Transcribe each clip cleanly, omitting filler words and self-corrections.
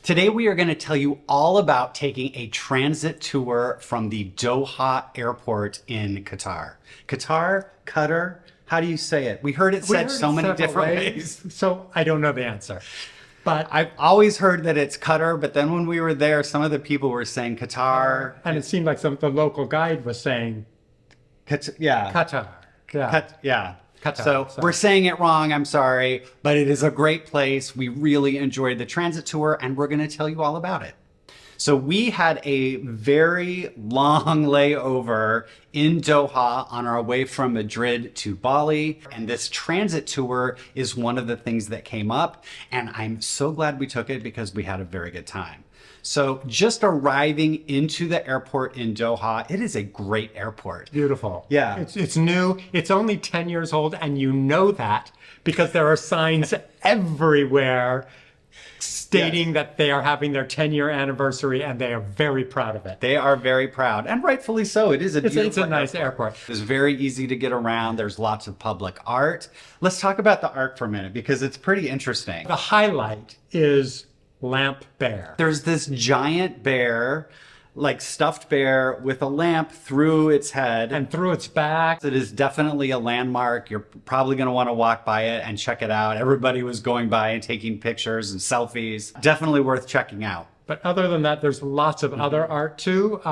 Today we are going to tell you all about taking a transit tour from the Doha Airport in Qatar. Qatar, how do you say it? We heard it said so many different ways. So I don't know the answer. But I've always heard that it's Qatar, but then when we were there, some of the people were saying Qatar. And it seemed like the local guide was saying Qatar. Qatar. Yeah. Qatar, So we're saying it wrong, I'm sorry, but it is a great place. We really enjoyed the transit tour and we're going to tell you all about it. So we had a very long layover in Doha on our way from Madrid to Bali. And this transit tour is one of the things that came up. And I'm so glad we took it because we had a very good time. So just arriving into the airport in Doha, it is a great airport. Beautiful. Yeah. It's new. It's only 10 years old. And you know that because there are signs everywhere stating that they are having their 10-year anniversary and they are very proud of it. They are very proud, and rightfully so. It is a beautiful It's a nice airport. It's very easy to get around. There's lots of public art. Let's talk about the art for a minute because it's pretty interesting. The highlight is Lamp Bear. There's this giant bear, like stuffed bear with a lamp through its head. And through its back. It is definitely a landmark. You're probably going to want to walk by it and check it out. Everybody was going by and taking pictures and selfies. Definitely worth checking out. But other than that, there's lots of other art too.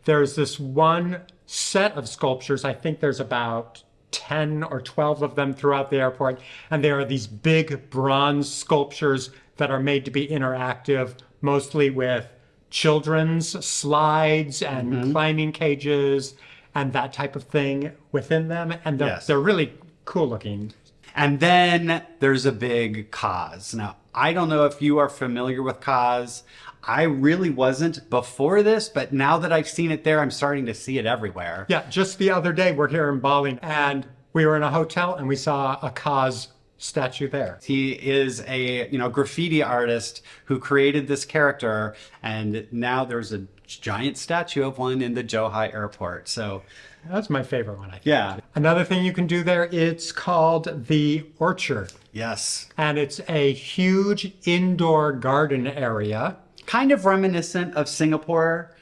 There's this one set of sculptures. I think there's about 10 or 12 of them throughout the airport. And there are these big bronze sculptures that are made to be interactive, mostly with children's slides and climbing cages and that type of thing within them. And they're really cool looking. And then there's a big Kaz. Now, I don't know if you are familiar with Kaz. I really wasn't before this, but now that I've seen it there, I'm starting to see it everywhere. Yeah, just the other day, we're here in Bali and we were in a hotel and we saw a Kaz statue there. He is a graffiti artist who created this character, and now there's a giant statue of one in the Doha airport. So that's my favorite one, I think. Yeah. Another thing you can do there, it's called the Orchard. Yes. And it's a huge indoor garden area. Kind of reminiscent of Singapore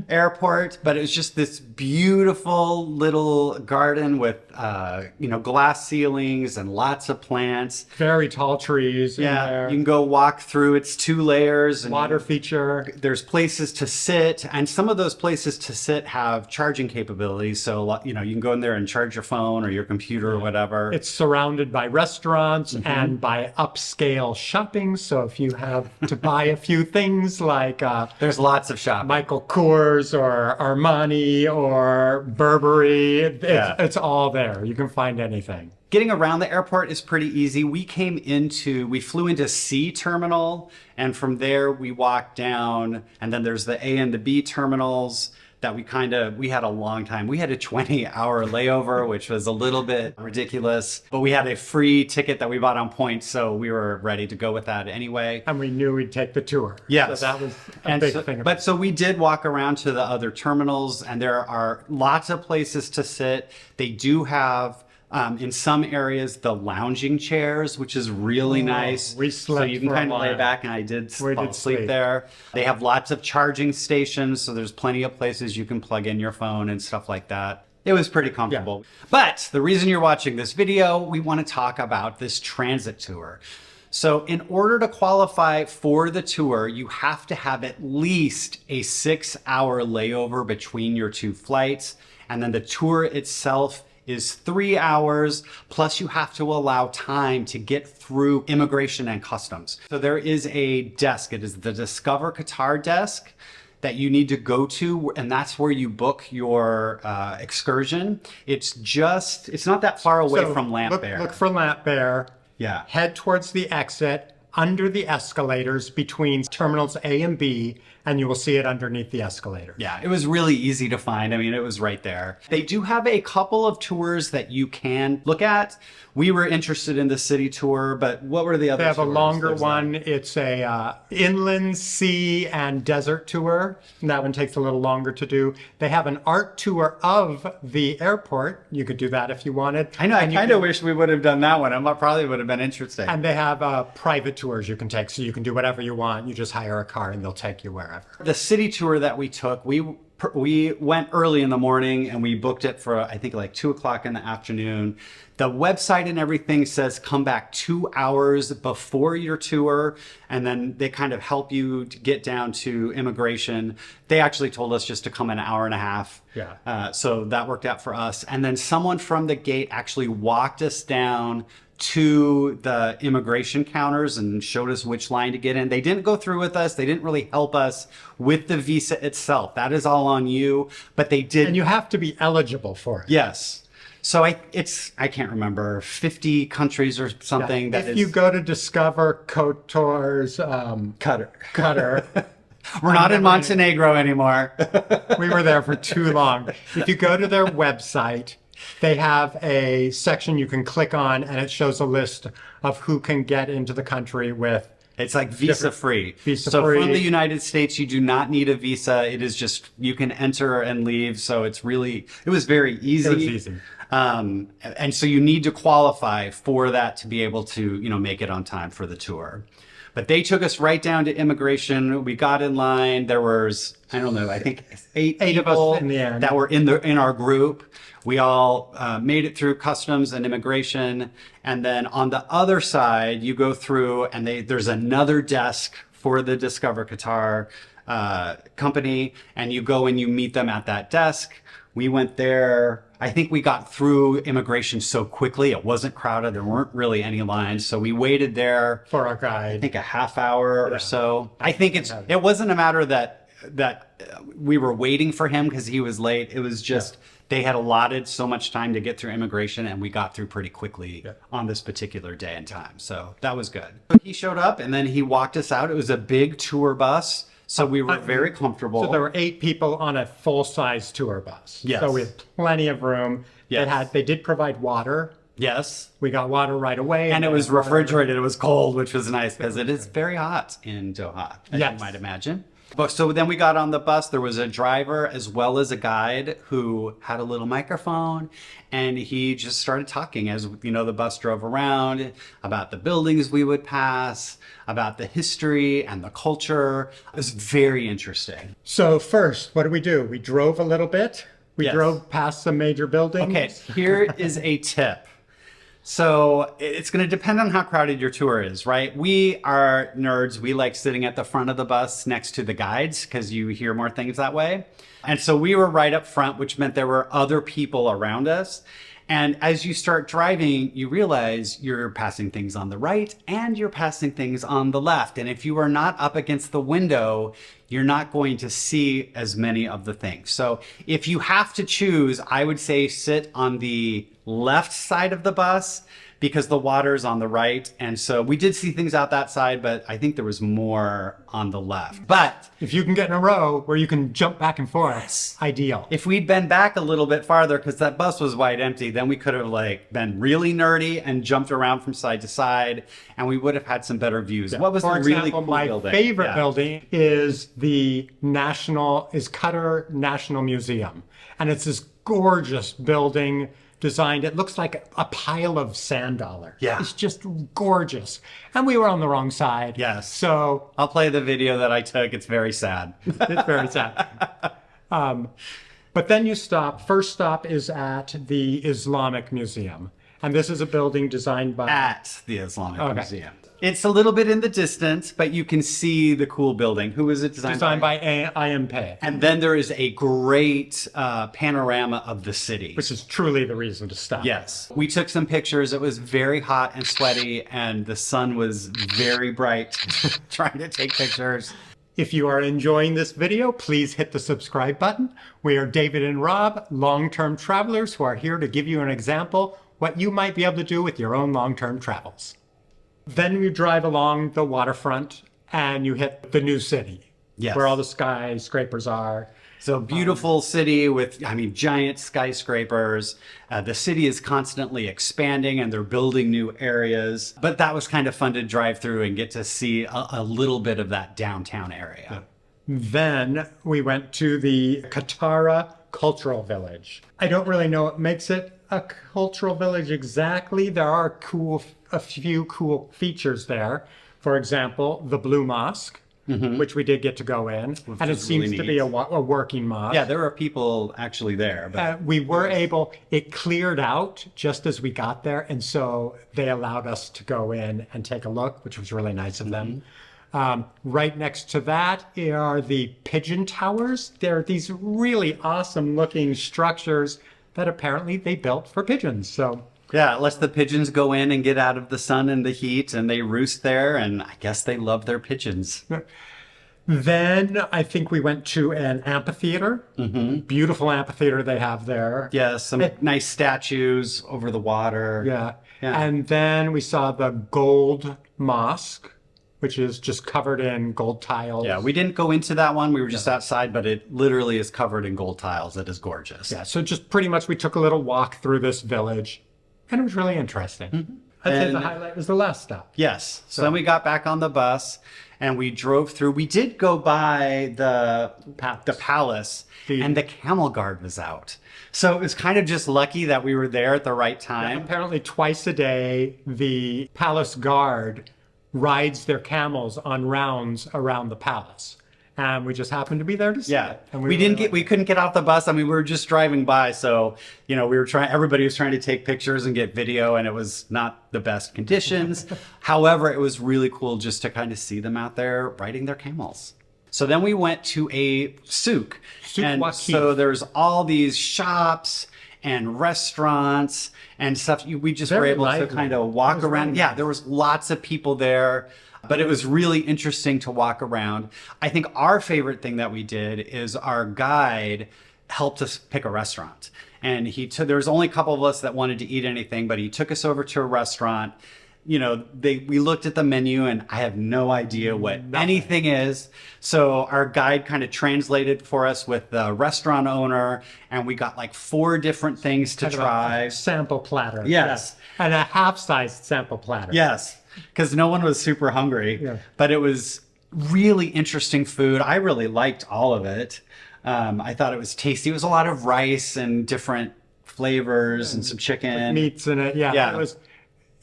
airport, but it was just this beautiful little garden with glass ceilings and lots of plants. Very tall trees. Yeah, in there. you can go walk through. It's 2 layers. And water feature. There's places to sit, and some of those places to sit have charging capabilities. So you can go in there and charge your phone or your computer or whatever. It's surrounded by restaurants and by upscale shopping. So if you have to buy a few things like there's lots of shopping. Michael Kors or Armani or Burberry, it's all there. You can find anything. Getting around the airport is pretty easy. We flew into C terminal, and from there we walked down, and then there's the A and the B terminals that we had a long time. We had a 20-hour layover, which was a little bit ridiculous, but we had a free ticket that we bought on points, so we were ready to go with that anyway. And we knew we'd take the tour. Yes. So that was a big thing. But so we did walk around to the other terminals, and there are lots of places to sit. They do have in some areas the lounging chairs, which is really nice. We slept so you can for a kind of lay while. back, and I did fall sleep asleep there. They have lots of charging stations, so there's plenty of places you can plug in your phone and stuff like that. It was pretty comfortable. Yeah. But the reason you're watching this video, we want to talk about this transit tour. So in order to qualify for the tour, you have to have at least a 6-hour layover between your 2 flights. And then the tour itself is 3 hours, plus you have to allow time to get through immigration and customs. So there is a desk. It is the Discover Qatar desk that you need to go to, and that's where you book your excursion. It's not that far away from Lamp Bear. Look for Lamp Bear. Yeah. Head towards the exit under the escalators between terminals A and B, and you will see it underneath the escalator. Yeah, it was really easy to find. I mean, it was right there. They do have a couple of tours that you can look at. We were interested in the city tour, but what were the other tours? They have a longer one. It's a inland sea and desert tour. And that one takes a little longer to do. They have an art tour of the airport. You could do that if you wanted. I know, I kind of wish we would have done that one. It probably would have been interesting. And they have a private tours you can take. So you can do whatever you want. You just hire a car and they'll take you wherever. The city tour that we took, we went early in the morning and we booked it for, I think, like 2 o'clock in the afternoon. The website and everything says come back 2 hours before your tour, and then they kind of help you to get down to immigration. They actually told us just to come an hour and a half. Yeah. So that worked out for us. And then someone from the gate actually walked us down to the immigration counters and showed us which line to get in. They didn't go through with us. They didn't really help us with the visa itself. That is all on you, but they did. And you have to be eligible for it. Yes. So I can't remember, 50 countries or something. If you go to Discover Qatar's Qatar. We're not in Montenegro anymore. We were there for too long. If you go to their website, they have a section you can click on and it shows a list of who can get into the country with. It's like visa free. Visa free. So from the United States, you do not need a visa. It is just, you can enter and leave. So it was very easy. It was easy. And so you need to qualify for that to be able to, make it on time for the tour. But they took us right down to immigration. We got in line. There was, I don't know, I think eight people of us in the end that were in our group. We all made it through customs and immigration. And then on the other side, you go through and there's another desk for the Discover Qatar company. And you go and you meet them at that desk. We went there. I think we got through immigration so quickly. It wasn't crowded. There weren't really any lines. So we waited there for our guide. I think a half hour or so. I think it wasn't a matter that we were waiting for him because he was late. It was just they had allotted so much time to get through immigration and we got through pretty quickly on this particular day and time. So that was good. He showed up and then he walked us out. It was a big tour bus. So we were very comfortable. So there were 8 people on a full-size tour bus. Yes. So we had plenty of room. Yes. They did provide water. Yes. We got water right away. And it was refrigerated. It was cold, which was nice because it is very hot in Doha, as you might imagine. But so then we got on the bus. There was a driver as well as a guide who had a little microphone, and he just started talking as the bus drove around about the buildings we would pass, about the history and the culture. It was very interesting. So first, what do? We drove a little bit. We drove past some major buildings. Okay, here is a tip. So it's going to depend on how crowded your tour is, right? We are nerds. We like sitting at the front of the bus next to the guides because you hear more things that way. And so we were right up front, which meant there were other people around us. And as you start driving, you realize you're passing things on the right and you're passing things on the left. And if you are not up against the window, you're not going to see as many of the things. So if you have to choose, I would say sit on the left side of the bus because the water's on the right. And so we did see things out that side, but I think there was more on the left. But if you can get in a row where you can jump back and forth, ideal. If we'd been back a little bit farther, because that bus was wide empty, then we could have been really nerdy and jumped around from side to side, and we would have had some better views. What was For the example, really cool my building? favorite building is Qatar National Museum. And it's this gorgeous building designed, it looks like a pile of sand dollars. Yeah. It's just gorgeous. And we were on the wrong side. Yes. So I'll play the video that I took. It's very sad. it's very sad. But then you stop. First stop is at the Islamic Museum. And this is a building designed by... At the Islamic Museum. It's a little bit in the distance, but you can see the cool building. Who is it designed by? IMP. And then there is a great panorama of the city. Which is truly the reason to stop. Yes. We took some pictures. It was very hot and sweaty, and the sun was very bright trying to take pictures. If you are enjoying this video, please hit the subscribe button. We are David and Rob, long-term travelers who are here to give you an example what you might be able to do with your own long-term travels. Then you drive along the waterfront and you hit the new city, where all the skyscrapers are. So beautiful city with, giant skyscrapers. The city is constantly expanding and they're building new areas. But that was kind of fun to drive through and get to see a little bit of that downtown area. Then we went to the Qatar Cultural Village. I don't really know what makes it a cultural village exactly. There are a few cool features there, For example, the Blue Mosque, which we did get to go in, and it is seems really to be a working mosque. Yeah, there are people actually there. But We were able, it cleared out just as we got there, and so they allowed us to go in and take a look, which was really nice of them. Right next to that are the pigeon towers. They're these really awesome looking structures that apparently they built for pigeons. So yeah, it lets the pigeons go in and get out of the sun and the heat, and they roost there, and I guess they love their pigeons. then I think we went to an amphitheater. Beautiful amphitheater they have there. Yeah, some nice statues over the water. Yeah. Yeah. And then we saw the Gold Mosque, which is just covered in gold tiles. Yeah, we didn't go into that one. We were just outside, but it literally is covered in gold tiles. It is gorgeous. Yeah, so just pretty much we took a little walk through this village, and it was really interesting. I'd say the highlight was the last stop. Yes. So then we got back on the bus and we drove through. We did go by the palace and the camel guard was out. So it was kind of just lucky that we were there at the right time. Apparently twice a day, the palace guard rides their camels on rounds around the palace. And we just happened to be there to see it. And we couldn't get off the bus. I mean, we were just driving by. So, you know, everybody was trying to take pictures and get video, and it was not the best conditions. However, it was really cool just to kind of see them out there riding their camels. So then we went to a souk. And so there's all these shops and restaurants and stuff. We just were able to kind of walk around. Yeah, there was lots of people there. But it was really interesting to walk around. I think our favorite thing that we did is our guide helped us pick a restaurant. And there was only a couple of us that wanted to eat anything, but he took us over to a restaurant. You know, we looked at the menu and I have no idea what anything is. So our guide kind of translated for us with the restaurant owner, and we got like 4 different things to try. Sample platter. Yes. And a half-sized sample platter. Yes. Because no one was super hungry, but it was really interesting food. I really liked all of it. I thought it was tasty. It was a lot of rice and different flavors and some chicken. Meats in it. Yeah.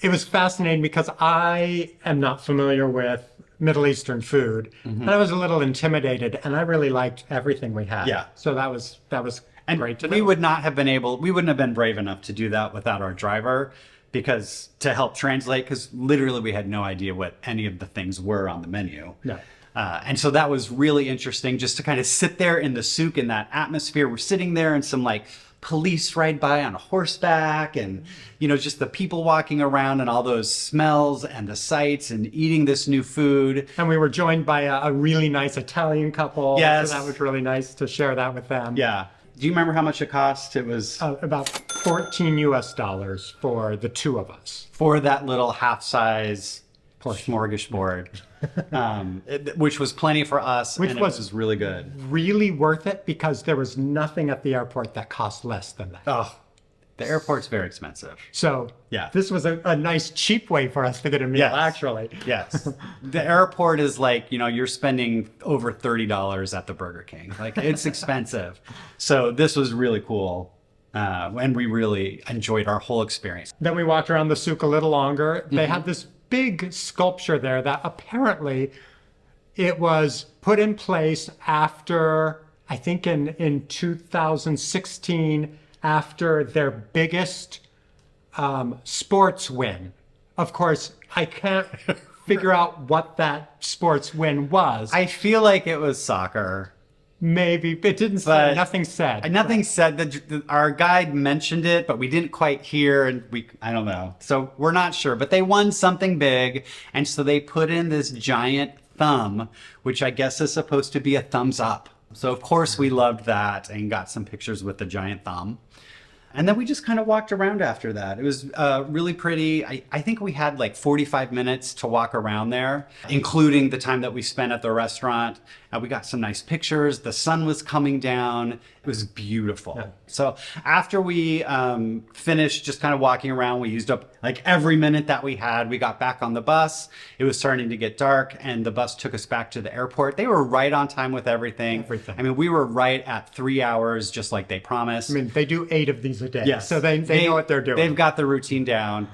It was fascinating because I am not familiar with Middle Eastern food. And I was a little intimidated, and I really liked everything we had. Yeah. So that was great to know. We wouldn't have been brave enough to do that without our driver. To help translate, because literally we had no idea what any of the things were on the menu. No. And so that was really interesting just to kind of sit there in the souk in that atmosphere. We're sitting there and some like police ride by on horseback and, you know, just the people walking around and all those smells and the sights and eating this new food. And we were joined by a really nice Italian couple. Yes. So that was really nice to share that with them. Yeah. Do you remember how much it cost? It was about $14 US for the 2 of us. For that little half-size smorgasbord, which was plenty for us, and it was really good. Really worth it because there was nothing at the airport that cost less than that. Oh, the airport's very expensive. So this was a nice cheap way for us to get a meal, actually. Yes. The airport is like, you know, you're spending over $30 at the Burger King. Like, it's expensive. So this was really cool. And we really enjoyed our whole experience. Then we walked around the souk a little longer. They had this big sculpture there that apparently it was put in place after, I think in 2016, after their biggest sports win. Of course, I can't figure out what that sports win was. I feel like it was soccer. Maybe. It didn't say, nothing said. Nothing said. Our guide mentioned it, but we didn't quite hear, and I don't know. So we're not sure, but they won something big, and so they put in this giant thumb, which I guess is supposed to be a thumbs up. So of course we loved that and got some pictures with the giant thumb. And then we just kind of walked around after that. It was really pretty. I think we had like 45 minutes to walk around there, including the time that we spent at the restaurant. We got some nice pictures. The sun was coming down. It was beautiful. Yeah. So after we finished just kind of walking around, we used up like every minute that we had. We got back on the bus. It was starting to get dark, and the bus took us back to the airport. They were right on time with everything. I mean, we were right at 3 hours, just like they promised. I mean, they do 8 of these a day. Yes. So they know what they're doing. They've got the routine down.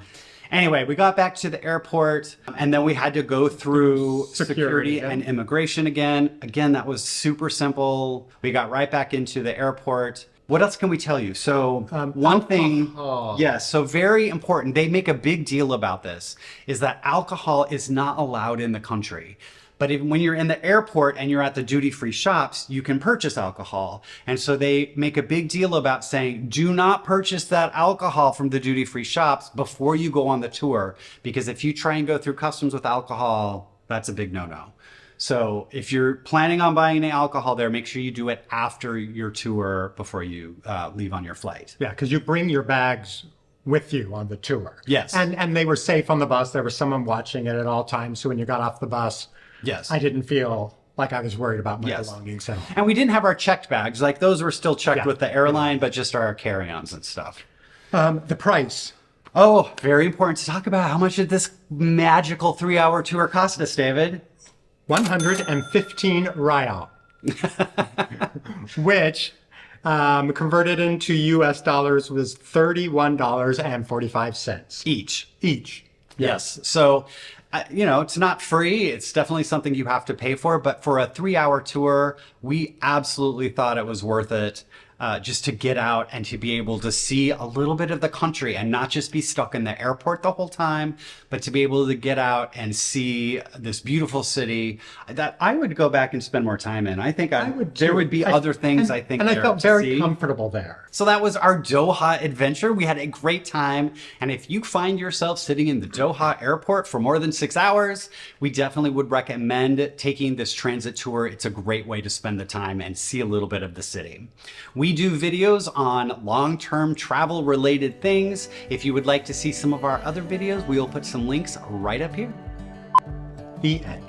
Anyway, we got back to the airport and then we had to go through security and immigration again. Again, that was super simple. We got right back into the airport. What else can we tell you? So one thing, yes, so very important. They make a big deal about this, is that alcohol is not allowed in the country. But when you're in the airport and you're at the duty-free shops, you can purchase alcohol. And so they make a big deal about saying, do not purchase that alcohol from the duty-free shops before you go on the tour. Because if you try and go through customs with alcohol, that's a big no-no. So if you're planning on buying any alcohol there, make sure you do it after your tour before you leave on your flight. Yeah, because you bring your bags with you on the tour. Yes. And they were safe on the bus. There was someone watching it at all times. So when you got off the bus, yes, I didn't feel like I was worried about my belongings at all. And we didn't have our checked bags. Like those were still checked with the airline, but just our carry-ons and stuff. The price. Oh, very important to talk about. How much did this magical 3-hour tour cost us, David? 115 Rial, which converted into US dollars was $31.45 each. Yes. So, you know, it's not free. It's definitely something you have to pay for. But for a 3-hour tour, we absolutely thought it was worth it. Just to get out and to be able to see a little bit of the country and not just be stuck in the airport the whole time, but to be able to get out and see this beautiful city that I would go back and spend more time in. I think I would. There would be other things I think. And I felt very see. comfortable there. So that was our Doha adventure. We had a great time. And if you find yourself sitting in the Doha airport for more than 6 hours, we definitely would recommend taking this transit tour. It's a great way to spend the time and see a little bit of the city. We do videos on long-term travel related things. If you would like to see some of our other videos, we will put some links right up here. The end.